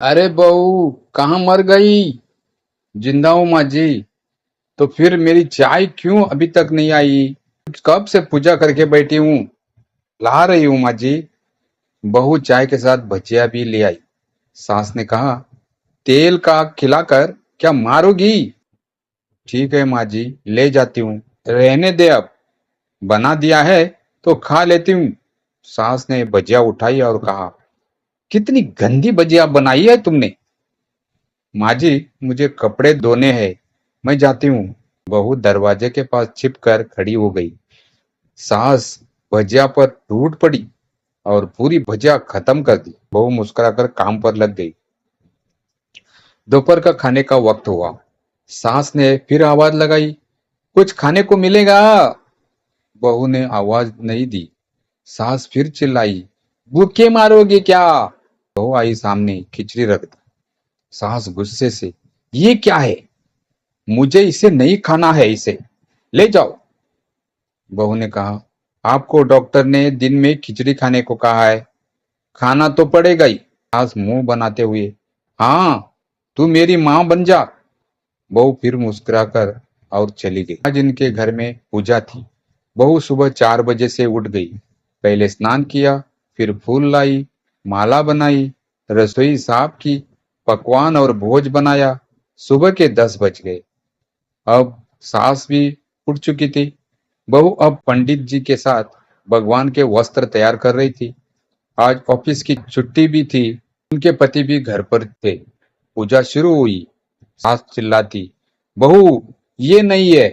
अरे बहू, कहाँ मर गई? जिंदा हूँ माँ जी। तो फिर मेरी चाय क्यों अभी तक नहीं आई? कब से पूजा करके बैठी हूँ। ला रही हूँ माँ जी। बहू चाय के साथ भजिया भी ले आई। सास ने कहा, तेल का खिलाकर क्या मारोगी? ठीक है माँ जी, ले जाती हूँ। रहने दे अब। बना दिया है तो खा लेती हूँ। सास ने भजिया उठाई और कहा, कितनी गंदी भजिया बनाई है तुमने। माँ जी, मुझे कपड़े धोने हैं, मैं जाती हूँ। बहू दरवाजे के पास छिप कर खड़ी हो गई। सास भजिया पर टूट पड़ी और पूरी भजिया खत्म कर दी। बहू मुस्कुराकर काम पर लग गई। दोपहर का खाने का वक्त हुआ। सास ने फिर आवाज लगाई, कुछ खाने को मिलेगा? बहू ने आवाज नहीं दी। सास फिर चिल्लाई, भूखे मारोगे क्या? बहू आई सामने, खिचड़ी रख दी। सास गुस्से से, ये क्या है? मुझे इसे नहीं खाना है, इसे ले जाओ। बहू ने कहा, आपको डॉक्टर ने दिन में खिचड़ी खाने को कहा है, खाना तो पड़ेगा ही। सास मुंह बनाते हुए, हाँ, तू मेरी माँ बन जा। बहू फिर मुस्कुराकर और चली गई। आज इनके घर में पूजा थी। बहू सुबह 4 बजे से उठ गई। पहले स्नान किया, फिर फूल लाई, माला बनाई, रसोई साफ की, पकवान और भोज बनाया। सुबह के 10 बज गए। अब सास भी उठ चुकी थी। बहू अब पंडित जी के साथ भगवान के वस्त्र तैयार कर रही थी। आज ऑफिस की छुट्टी भी थी। उनके पति भी घर पर थे। पूजा शुरू हुई। सास चिल्लाती, बहू, ये नहीं है,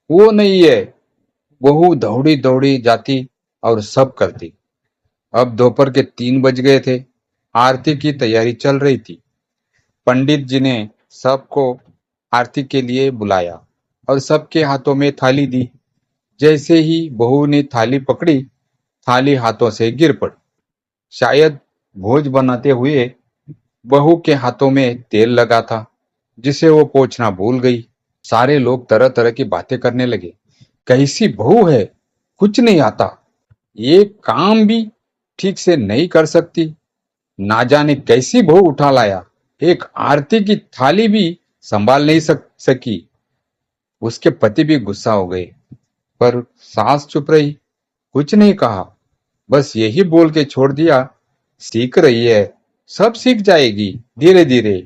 वो नहीं है। बहू दौड़ी दौड़ी जाती और सब करती। अब दोपहर के 3 बज गए थे। आरती की तैयारी चल रही थी। पंडित जी ने सबको आरती के लिए बुलाया और सबके हाथों में थाली दी। जैसे ही बहू ने थाली पकड़ी, थाली हाथों से गिर पड़ी। शायद भोज बनाते हुए बहू के हाथों में तेल लगा था, जिसे वो पोंछना भूल गई। सारे लोग तरह तरह की बातें करने लगे। कैसी बहू है, कुछ नहीं आता, ये काम भी ठीक से नहीं कर सकती, ना जाने कैसी बहू उठा लाया, एक आरती की थाली भी संभाल नहीं सकी। उसके पति भी गुस्सा हो गए, पर सास चुप रही, कुछ नहीं कहा, बस यही बोल के छोड़ दिया, सीख रही है, सब सीख जाएगी धीरे धीरे।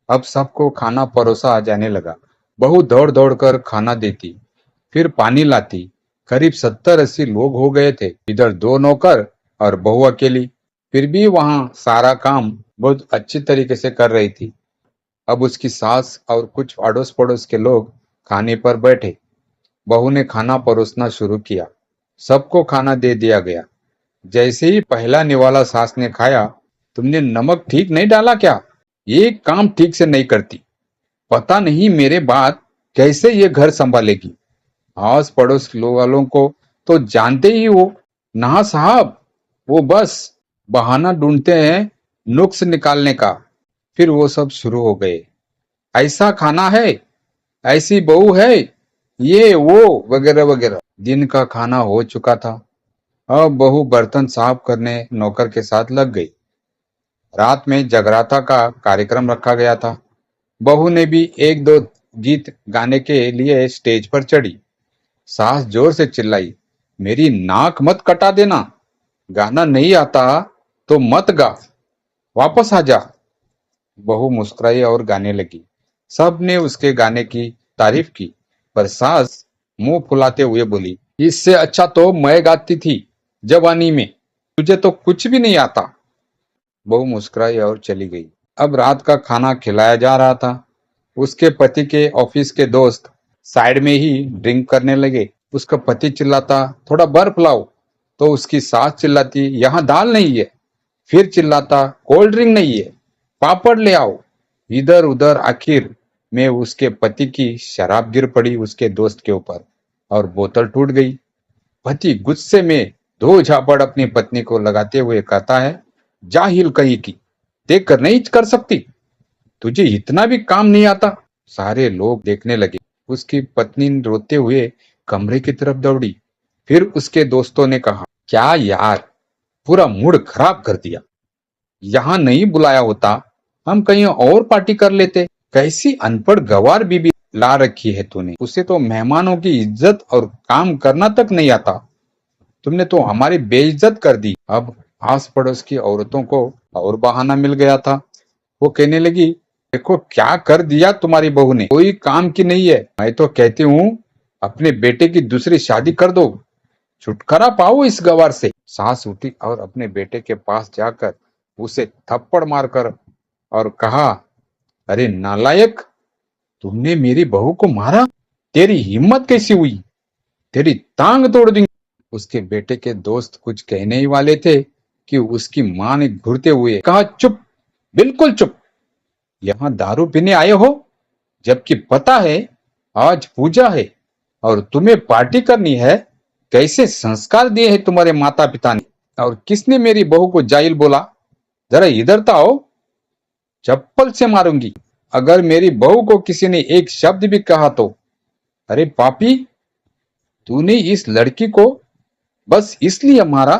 अब सबको खाना परोसा जाने लगा। बहू दौड़ दौड़ कर खाना देती, फिर पानी लाती। करीब 70-80 लोग हो गए थे। इधर 2 नौकर और बहू अकेली। फिर भी वहां सारा काम बहुत अच्छी तरीके से कर रही थी। अब उसकी सास और कुछ अड़ोस पड़ोस के लोग खाने पर बैठे। बहू ने खाना परोसना शुरू किया। सबको खाना दे दिया गया। जैसे ही पहला निवाला सास ने खाया, तुमने नमक ठीक नहीं डाला क्या? ये काम ठीक से नहीं करती, पता नहीं मेरे बाद कैसे ये घर संभालेगी। आस पड़ोस वालों को तो जानते ही हो ना साहब, वो बस बहाना ढूंढते हैं नुक्स निकालने का। फिर वो सब शुरू हो गए, ऐसा खाना है, ऐसी बहू है, ये वो वगैरह वगैरह। दिन का खाना हो चुका था। अब बहू बर्तन साफ करने नौकर के साथ लग गई। रात में जगराता का कार्यक्रम रखा गया था। बहू ने भी एक दो गीत गाने के लिए स्टेज पर चढ़ी। सास जोर से चिल्लाई, मेरी नाक मत कटा देना, गाना नहीं आता तो मत गा, वापस आ जा। बहू मुस्कुराई और गाने लगी। सब ने उसके गाने की तारीफ की, पर सास मुंह फुलाते हुए बोली, इससे अच्छा तो मैं गाती थी जवानी में, तुझे तो कुछ भी नहीं आता। बहू मुस्कुराई और चली गई। अब रात का खाना खिलाया जा रहा था। उसके पति के ऑफिस के दोस्त साइड में ही ड्रिंक करने लगे। उसका पति चिल्लाता, थोड़ा बर्फ लाओ, तो उसकी सास चिल्लाती, यहाँ दाल नहीं है। फिर चिल्लाता, कोल्ड ड्रिंक नहीं है, पापड़ ले आओ। इधर उधर आखिर में उसके पति की शराब गिर पड़ी उसके दोस्त के ऊपर और बोतल टूट गई। पति गुस्से में दो झापड़ अपनी पत्नी को लगाते हुए कहता है, जाहिल कहीं की, देख कर नहीं कर सकती, तुझे इतना भी काम नहीं आता। सारे लोग देखने लगे। उसकी पत्नी रोते हुए कमरे की तरफ दौड़ी। फिर उसके दोस्तों ने कहा, क्या यार, पूरा मूड खराब कर दिया, यहाँ नहीं बुलाया होता, हम कहीं और पार्टी कर लेते। कैसी अनपढ़ गवार बीबी ला रखी है तूने। उसे तो मेहमानों की इज्जत और काम करना तक नहीं आता। तुमने तो हमारी बेइज्जत कर दी। अब आस पड़ोस की औरतों को और बहाना मिल गया था। वो कहने लगी, देखो क्या कर दिया तुम्हारी बहू ने, कोई काम की नहीं है। मैं तो कहती हूँ अपने बेटे की दूसरी शादी कर दो, छुटकारा पाओ इस गवार से। सास उठी और अपने बेटे के पास जाकर उसे थप्पड़ मारकर और कहा, अरे नालायक, तुमने मेरी बहू को मारा? तेरी हिम्मत कैसी हुई? तेरी टांग तोड़ दूंगी। उसके बेटे के दोस्त कुछ कहने ही वाले थे कि उसकी मां ने घूरते हुए कहा, चुप, बिल्कुल चुप। यहाँ दारू पीने आए हो, जबकि पता है आज पूजा है और तुम्हें पार्टी करनी है। कैसे संस्कार दिए हैं तुम्हारे माता पिता ने? और किसने मेरी बहू को जाहिल बोला? जरा इधर तो आओ, चप्पल से मारूंगी अगर मेरी बहू को किसी ने एक शब्द भी कहा तो। अरे पापी, तूने इस लड़की को बस इसलिए मारा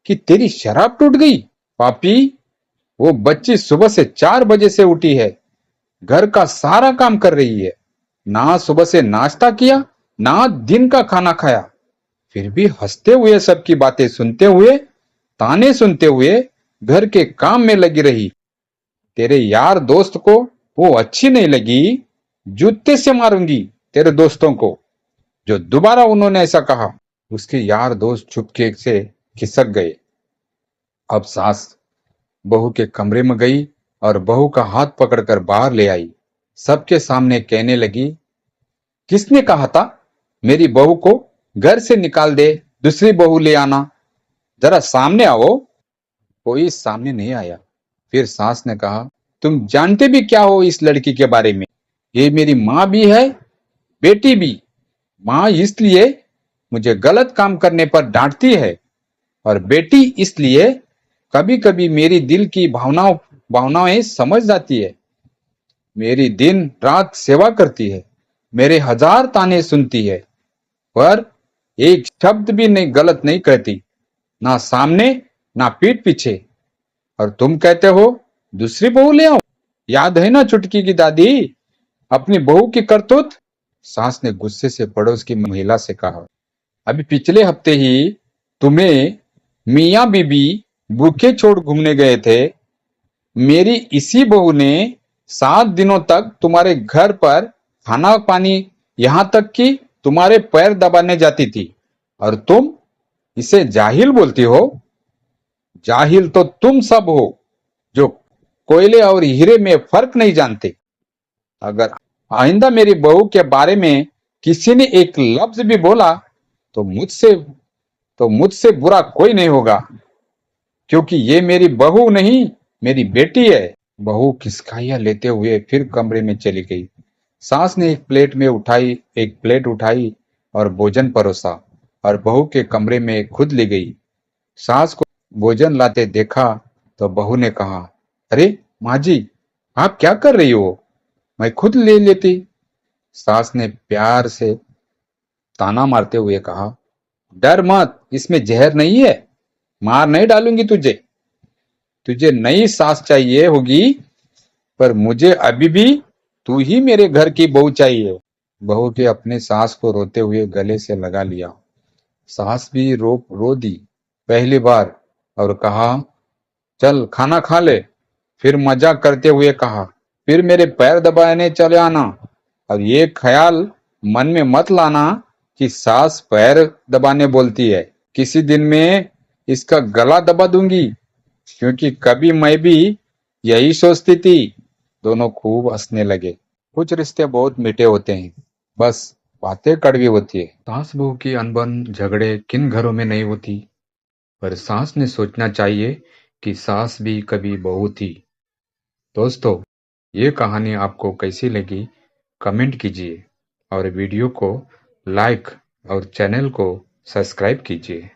कि तेरी शराब टूट गई? पापी, वो बच्ची सुबह से 4 बजे से उठी है, घर का सारा काम कर रही है, ना सुबह से नाश्ता किया ना दिन का खाना खाया, फिर भी हंसते हुए सबकी बातें सुनते हुए, ताने सुनते हुए घर के काम में लगी रही। तेरे यार दोस्त को वो अच्छी नहीं लगी, जूते से मारूंगी तेरे दोस्तों को जो दोबारा उन्होंने ऐसा कहा। उसके यार दोस्त चुपके से खिसक गए। अब सास बहू के कमरे में गई और बहू का हाथ पकड़कर बाहर ले आई। सबके सामने कहने लगी, किसने कहा था मेरी बहू को घर से निकाल दे, दूसरी बहू ले आना? जरा सामने आओ। कोई सामने नहीं आया। फिर सास ने कहा, तुम जानते भी क्या हो इस लड़की के बारे में? ये मेरी माँ भी है, बेटी भी। माँ इसलिए मुझे गलत काम करने पर डांटती है और बेटी इसलिए कभी कभी मेरी दिल की भावनाएं समझ जाती है। मेरी दिन रात सेवा करती है, मेरे हजार ताने सुनती है, पर एक शब्द भी नहीं गलत नहीं कहती, ना सामने ना पीठ पीछे। और तुम कहते हो दूसरी बहू ले आओ? याद है ना चुटकी की दादी, अपनी बहू की करतूत? सास ने गुस्से से पड़ोस की महिला से कहा, अभी पिछले हफ्ते ही तुम्हें मियाँ बीबी भूखे छोड़ घूमने गए थे। मेरी इसी बहू ने 7 दिनों तक तुम्हारे घर पर खाना पानी, यहाँ तक कि तुम्हारे पैर दबाने जाती थी, और तुम इसे जाहिल बोलती हो? जाहिल तो तुम सब हो जो कोयले और हीरे में फर्क नहीं जानते। अगर आइंदा मेरी बहू के बारे में किसी ने एक लफ्ज भी बोला तो मुझसे बुरा कोई नहीं होगा, क्योंकि ये मेरी बहू नहीं, मेरी बेटी है। बहू खिसकाइयां लेते हुए फिर कमरे में चली गई। सास ने एक प्लेट उठाई और भोजन परोसा और बहू के कमरे में खुद ले गई। सास को भोजन लाते देखा तो बहू ने कहा, अरे माँ जी, आप क्या कर रही हो? मैं खुद ले लेती। सास ने प्यार से ताना मारते हुए कहा, डर मत, इसमें जहर नहीं है, मार नहीं डालूंगी तुझे। तुझे नई सास चाहिए होगी, पर मुझे अभी भी तू ही मेरे घर की बहू चाहिए। बहू के अपने सास को रोते हुए गले से लगा लिया। सास भी रो दी पहली बार और कहा, चल खाना खा ले। फिर मजाक करते हुए कहा, फिर मेरे पैर दबाने चले आना, और ये ख्याल मन में मत लाना कि सास पैर दबाने बोलती है। किसी दिन में इसका गला दबा दूंगी, क्योंकि कभी मैं भी यही सोचती थी। दोनों खूब हंसने लगे। कुछ रिश्ते बहुत मीठे होते हैं, बस बातें कड़वी होती है। सास बहू की अनबन झगड़े किन घरों में नहीं होती, पर सास ने सोचना चाहिए कि सास भी कभी बहू थी। दोस्तों, ये कहानी आपको कैसी लगी कमेंट कीजिए और वीडियो को लाइक और चैनल को सब्सक्राइब कीजिए।